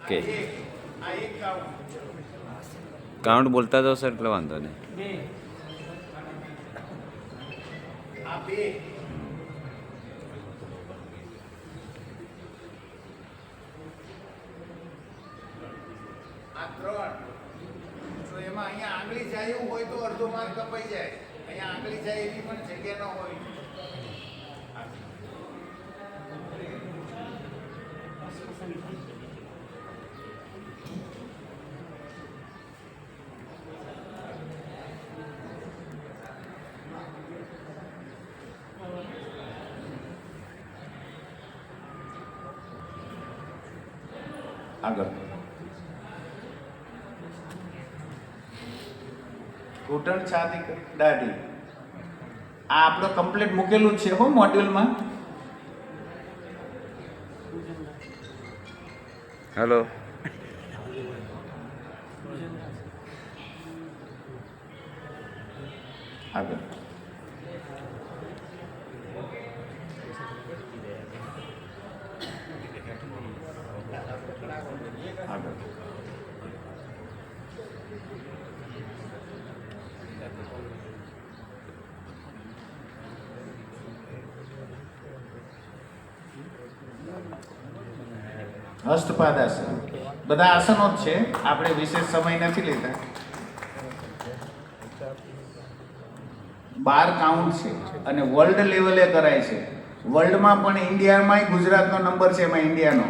કે કાઉન્ટ બોલતા જાઓ સર એટલે વાંધો નહીં. એમાં અહીંયા આંગળી જાય એવું હોય તો અડધો માર્ક કપાઈ જાય. અહીંયા આંગળી જાય એવી પણ જગ્યા ન હોય. આગળ ઘૂંટણ છાતી દાઢી આ આપણો કમ્પ્લીટ મૂકેલું છે હો મોડ્યુલમાં. હેલો આગળ આગળ હસ્તપાદ આસન બધા આસનો જ છે, આપણે વિશેષ સમય નથી લેતા. 12 કાઉન્ટ છે અને વર્લ્ડ લેવલે કરાય છે. વર્લ્ડમાં પણ ઇન્ડિયામાં ગુજરાતનો નંબર છે, એમાં ઇન્ડિયાનો